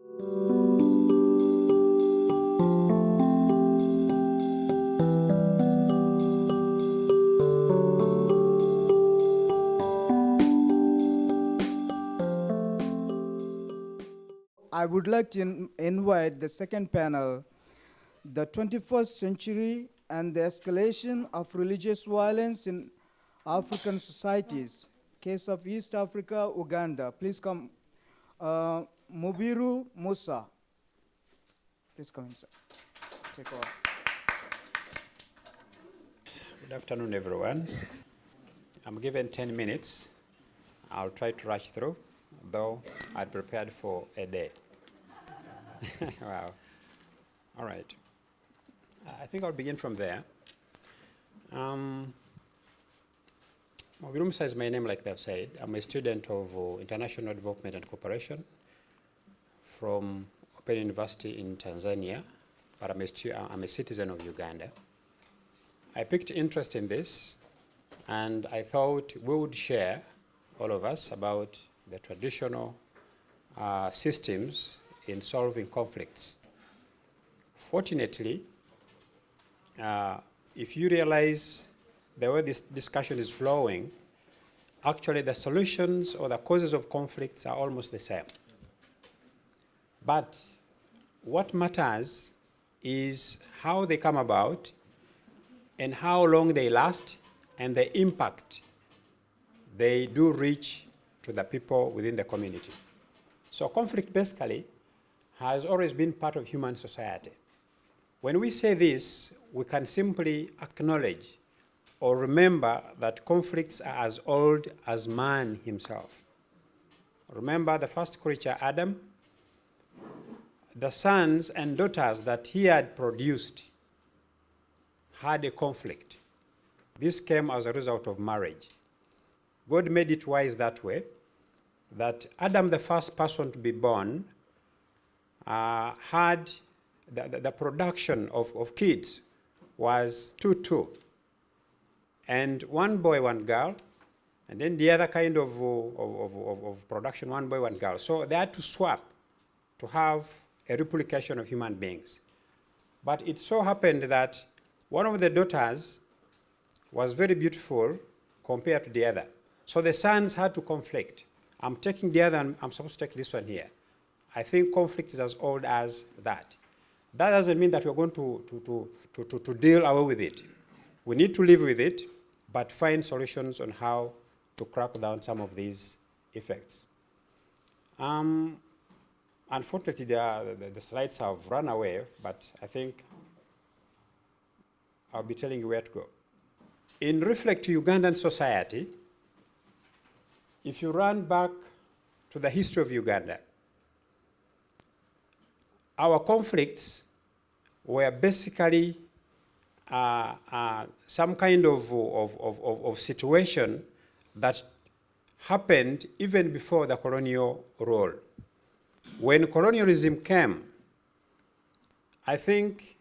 I would like to invite the second panel, the 21st century and the escalation of religious violence in African societies. Case of East Africa, Uganda. Please come. Mubiru, Musa. Please come in, sir. Take over. Good afternoon, everyone. I'm given 10 minutes. I'll try to rush through, though I'd prepared for a day. Wow. All right. I think I'll begin from there. Mubiru Musa is my name, like they've said. I'm a student of International Development and Cooperation from Open University in Tanzania, but I'm a citizen of Uganda. I picked interest in this, and I thought we would share, all of us, about the traditional systems in solving conflicts. Fortunately, if you realize the way this discussion is flowing, actually the solutions or the causes of conflicts are almost the same. But what matters is how they come about and how long they last and the impact they do reach to the people within the community. So conflict basically has always been part of human society. When we say this, we can simply acknowledge or remember that conflicts are as old as man himself. Remember the first creature, Adam? The sons and daughters that he had produced had a conflict. This came as a result of marriage. God made it wise that way, that Adam, the first person to be born, had the production of kids was 2-2. And one boy, one girl, and then the other kind of production, one boy, one girl. So they had to swap to have a replication of human beings. But it so happened that one of the daughters was very beautiful compared to the other. So the sons had to conflict. I'm taking the other, and I'm supposed to take this one here. I think conflict is as old as that. That doesn't mean that we're going to deal away with it. We need to live with it, but find solutions on how to crack down some of these effects. Unfortunately, the slides have run away, but I think I'll be telling you where to go. In Reflect Ugandan Society, if you run back to the history of Uganda, our conflicts were basically some kind of situation that happened even before the colonial rule. When colonialism came, I think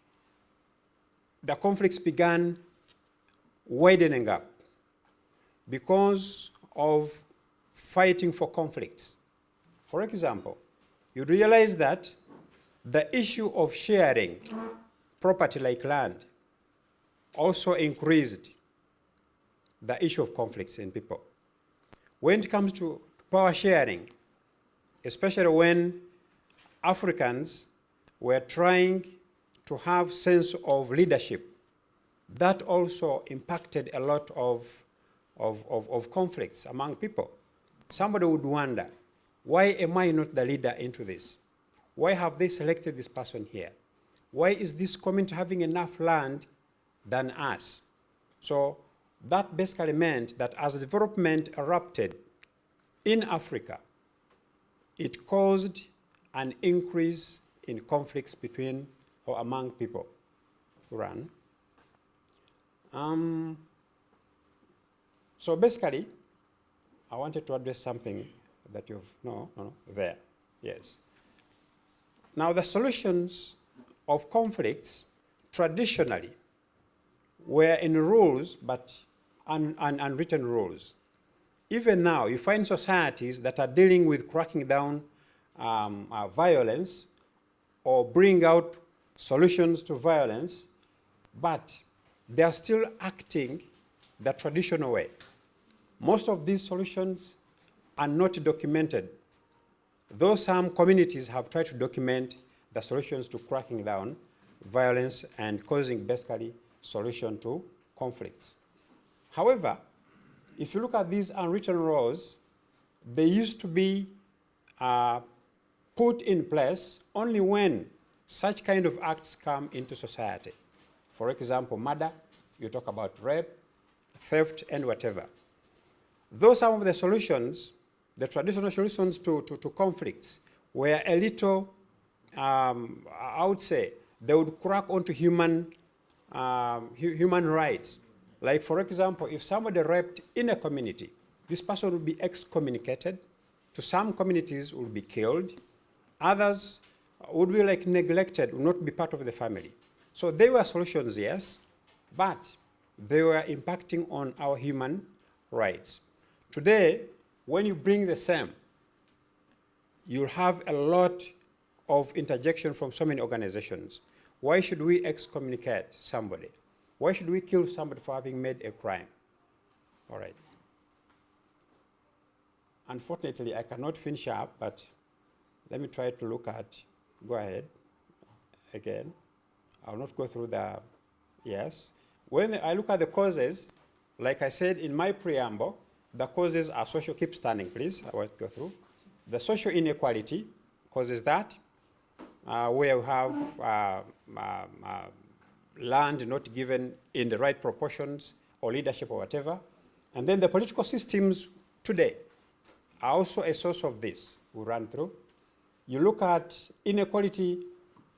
the conflicts began widening up because of fighting for conflicts. For example, you realize that the issue of sharing property like land also increased the issue of conflicts in people. When it comes to power sharing, especially when Africans were trying to have sense of leadership, that also impacted a lot of conflicts among people. Somebody would wonder, why am I not the leader into this? Why have they selected this person here? Why is this community having enough land than us? So that basically meant that as development erupted in Africa, it caused an increase in conflicts between or among people who ran. So basically, I wanted to address something that there, yes. Now the solutions of conflicts traditionally were in rules, but unwritten rules. Even now, you find societies that are dealing with cracking down violence or bring out solutions to violence, but they are still acting the traditional way. Most of these solutions are not documented, though some communities have tried to document the solutions to cracking down violence and causing basically solution to conflicts. However, if you look at these unwritten laws, they used to be put in place only when such kind of acts come into society. For example, murder, you talk about rape, theft, and whatever. Though some of the solutions, the traditional solutions to conflicts, were a little, I would say, they would crack onto human rights. Like, for example, if somebody raped in a community, this person would be excommunicated. To some communities, would be killed. Others would be like neglected, would not be part of the family. So there were solutions, yes, but they were impacting on our human rights. Today, when you bring the same, you'll have a lot of interjection from so many organizations. Why should we excommunicate somebody? Why should we kill somebody for having made a crime? All right. Unfortunately, I cannot finish up, but let me try to look at, go ahead, again. I'll not go through the, yes. When I look at the causes, like I said in my preamble, the causes are social, keep standing please, I won't go through. The social inequality causes that, where we have land not given in the right proportions or leadership or whatever. And then the political systems today are also a source of this. We'll run through. You look at inequality,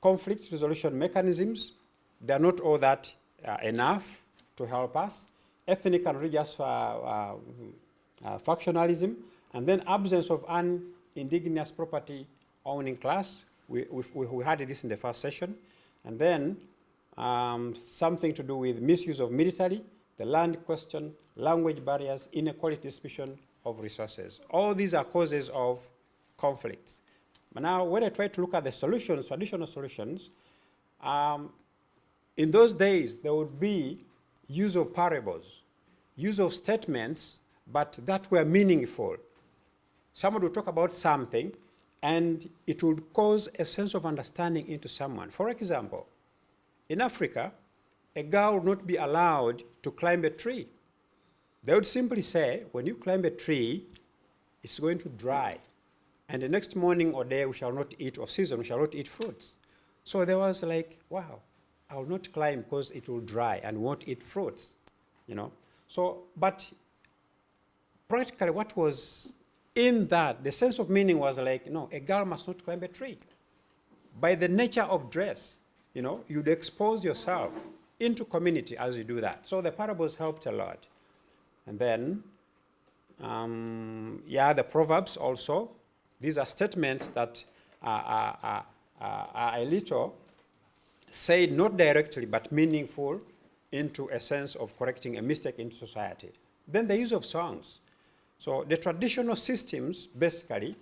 conflict resolution mechanisms. They're not all that enough to help us. Ethnic and religious factionalism, and then absence of an indigenous property owning class. We had this in the first session. And then something to do with misuse of military, the land question, language barriers, inequality distribution of resources. All these are causes of conflicts. But now when I try to look at the solutions, traditional solutions, in those days there would be use of parables, use of statements, but that were meaningful. Someone would talk about something and it would cause a sense of understanding into someone. For example, in Africa, a girl would not be allowed to climb a tree. They would simply say, when you climb a tree, it's going to dry. And the next morning or day, we shall not eat, or season, we shall not eat fruits. So there was like, wow, I will not climb because it will dry and won't eat fruits, you know. So, but practically what was in that, the sense of meaning was like, no, a girl must not climb a tree. By the nature of dress, you know, you'd expose yourself into community as you do that. So the parables helped a lot. And then, yeah, the proverbs also. These are statements that are a little said not directly but meaningful into a sense of correcting a mistake in society. Then the use of songs. So the traditional systems basically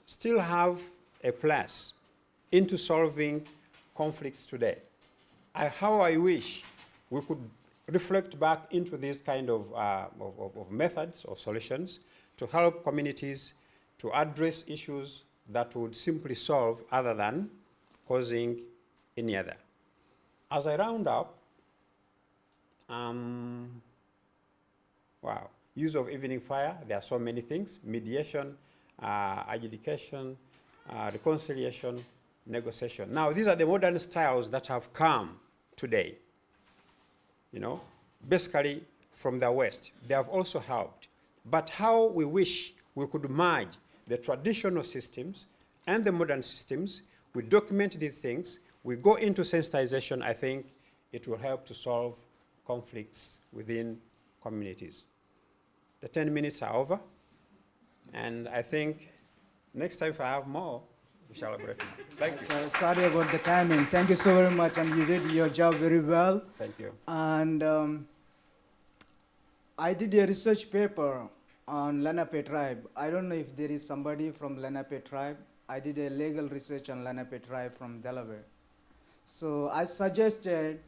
still have a place into solving conflicts today. How I wish we could reflect back into these kind of methods or solutions to help communities to address issues that would simply solve other than causing any other. As I round up, wow, use of evening fire, there are so many things: mediation, adjudication, reconciliation, negotiation. Now, these are the modern styles that have come today, you know, basically from the West. They have also helped. But how we wish we could merge the traditional systems and the modern systems, we document these things, we go into sensitization, I think it will help to solve conflicts within communities. The 10 minutes are over, and I think next time if I have more, we shall elaborate. Thank you. So sorry about the timing. Thank you so very much, and you did your job very well. Thank you. And I did a research paper on Lenape tribe. I don't know if there is somebody from Lenape tribe. I did a legal research on Lenape tribe from Delaware. So I suggested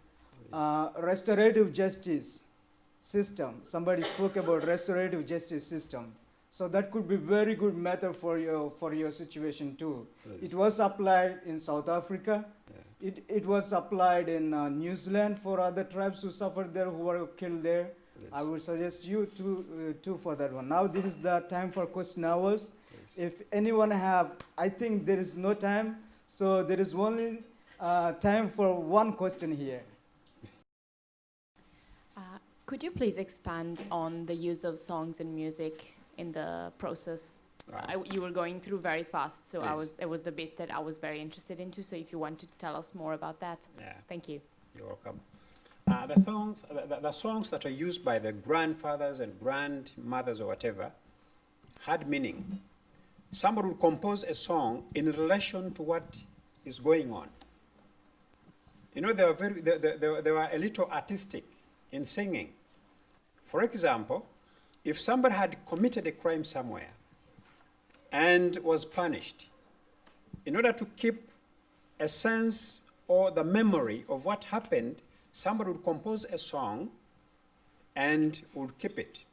restorative justice system. Somebody spoke about restorative justice system. So that could be very good method for your situation too. It was applied in South Africa. Yeah. It was applied in New Zealand for other tribes who suffered there, who were killed there. Yes. I would suggest you too for that one. Now this is the time for question hours. Yes. If anyone have, I think there is no time, so there is only time for one question here. Could you please expand on the use of songs and music in the process? Right. You were going through very fast, so Yes. it was the bit that I was very interested into. So if you want to tell us more about that, Yeah. thank you. You're welcome. The songs that are used by the grandfathers and grandmothers or whatever had meaning. Somebody would compose a song in relation to what is going on. You know, they were a little artistic in singing. For example, if somebody had committed a crime somewhere and was punished, in order to keep a sense or the memory of what happened, somebody would compose a song and would keep it.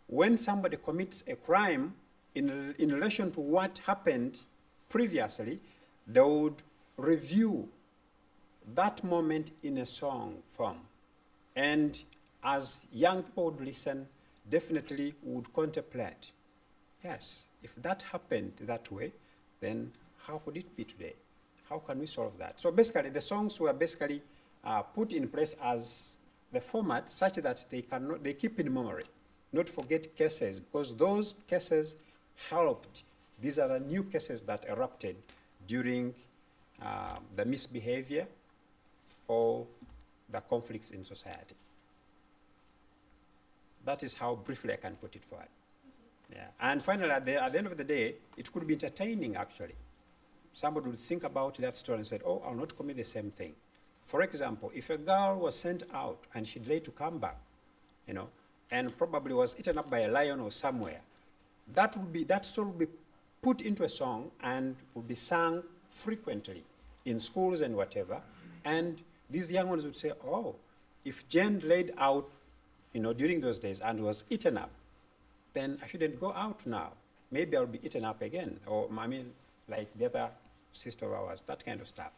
When somebody commits a crime in relation to what happened previously, they would review that moment in a song form. And as young people would listen, definitely would contemplate, yes, if that happened that way, then how could it be today? How can we solve that? So basically, the songs were basically put in place as the format such that they keep in memory, not forget cases, because those cases helped. These are the new cases that erupted during the misbehavior or the conflicts in society. That is how briefly I can put it forward. Yeah. And finally, at the end of the day, it could be entertaining, actually. Somebody would think about that story and said, oh, I'll not commit the same thing. For example, if a girl was sent out and she'd late to come back, you know, and probably was eaten up by a lion or somewhere, that story would be put into a song and would be sung frequently in schools and whatever. And these young ones would say, oh, if Jane laid out, you know, during those days and was eaten up, then I shouldn't go out now. Maybe I'll be eaten up again. Or, I mean, like the other sister of ours, that kind of stuff.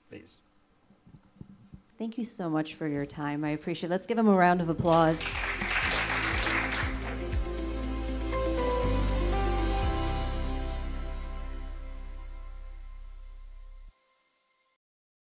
Please. Thank you so much for your time. I appreciate it. Let's give him a round of applause.